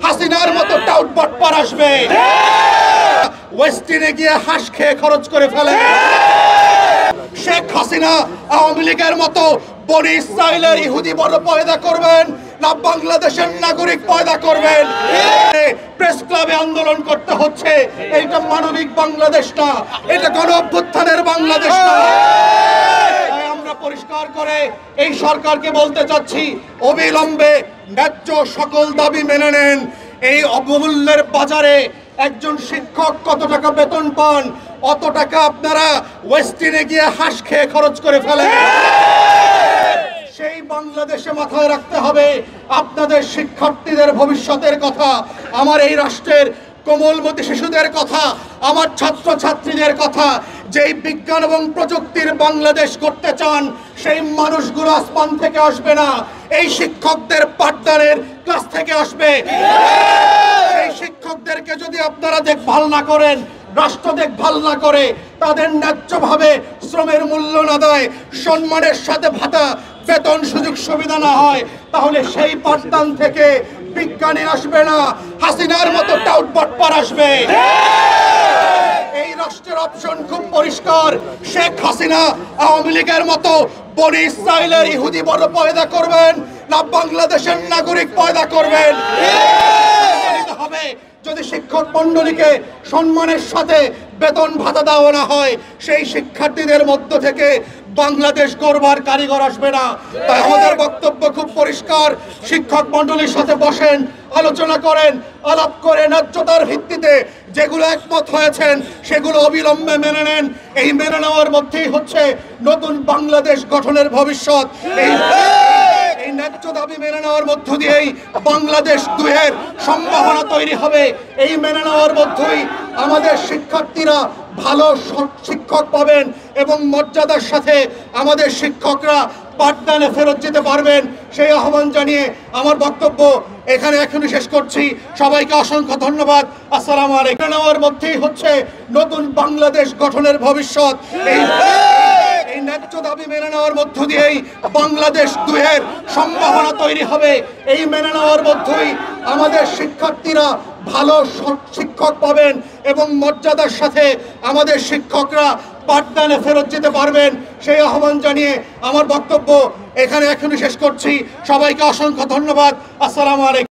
হাসিনার মতো টাউট বাটপার আসবে, ওয়েস্টিনে গিয়ে হাঁস খেয়ে খরচ করে ফেলে। শেখ হাসিনা আওয়ামী লীগের মতো বনি ইসরায়েলের ইহুদি বড় পয়দা করবেন না বাংলাদেশের নাগরিক পয়দা করবেন। প্রেস ক্লাবে আন্দোলন করতে হচ্ছে, এটা মানবিক বাংলাদেশ না, এটা গণ অভ্যুত্থানের বাংলাদেশ না। আমরা পরিষ্কার করে এই সরকারকে বলতে চাচ্ছি, অবিলম্বে ন্যায্য সকল দাবি মেনে নেন। এই অবমূল্যের বাজারে একজন শিক্ষক কত টাকা বেতন পান, অত টাকা আপনারা ওয়েস্টিনে গিয়ে হাঁস খেয়ে খরচ করে ফেলেন। সেই বাংলাদেশে মাথায় রাখতে হবে আপনাদের শিক্ষার্থীদের ভবিষ্যতের কথা, আমার এই রাষ্ট্রের কোমলমতি শিশুদের কথা, আমার ছাত্র ছাত্রীদের কথা। যেই বিজ্ঞান এবং প্রযুক্তির বাংলাদেশ করতে চান, সেই মানুষগুলো আসমান থেকে আসবে না, এই শিক্ষকদের পাঠদানের ক্লাস থেকে আসবে। সেই শিক্ষকদেরকে যদি আপনারা দেখভাল না করেন, রাষ্ট্র দেখভাল না করে, তাদের ন্যায্যভাবে শ্রমের মূল্য না দেয়, সম্মানের সাথে ভাতা বেতন সুযোগ সুবিধা না হয়, তাহলে সেই পাঠদান থেকে বিজ্ঞানী আসবে না, হাসিনার মতো টাউট বাটপার আসবে। এই রাষ্ট্রের অপশন খুব পরিষ্কার, শেখ হাসিনা আওয়ামী লীগের মতো বনি ইসরায়েলের ইহুদি বড় পয়দা করবেন না বাংলাদেশের নাগরিক পয়দা করবেন। হবে যদি শিক্ষক মন্ডলীকে সম্মানের সাথে বেতন ভাতা দেওয়া না হয়, সেই শিক্ষার্থীদের মধ্য থেকে বাংলাদেশ গড়বার কারিগর আসবে না। তাই আমাদের বক্তব্য খুব পরিষ্কার, শিক্ষক মন্ডলীর সাথে বসেন, আলোচনা করেন, আলাপ করে ন্যায্যতার ভিত্তিতে যেগুলো একমত হয়েছেন সেগুলো অবিলম্বে মেনে নেন। এই মেনে নেওয়ার মধ্যেই হচ্ছে নতুন বাংলাদেশ গঠনের ভবিষ্যৎ। এই ন্যায্য দাবি মেনে নেওয়ার মধ্য দিয়েই বাংলাদেশ 2-এর সম্ভাবনা তৈরি হবে। এই মেনে নেওয়ার মধ্যেই আমাদের শিক্ষার্থীরা ভালো শিক্ষক পাবেন এবং মর্যাদার সাথে আমাদের শিক্ষকরা পাঠদানে ফেরত যেতে পারবেন। সেই আহ্বান জানিয়ে আমার বক্তব্য এখানে এখনই শেষ করছি। সবাইকে অসংখ্য ধন্যবাদ। আসসালামু আলাইকুম। নেওয়ার মধ্যেই হচ্ছে নতুন বাংলাদেশ গঠনের ভবিষ্যৎ। এই ন্যায্য দাবি মেনে নেওয়ার মধ্য দিয়েই বাংলাদেশ 2-এর সম্ভাবনা তৈরি হবে। এই মেনে নেওয়ার মধ্যেই আমাদের শিক্ষার্থীরা ভালো শিক্ষক পাবেন এবং মর্যাদার সাথে আমাদের শিক্ষকরা পাঠদানে ফেরত যেতে পারবেন। সেই আহ্বান জানিয়ে আমার বক্তব্য এখানে এখনই শেষ করছি। সবাইকে অসংখ্য ধন্যবাদ। আসসালামু আলাইকুম।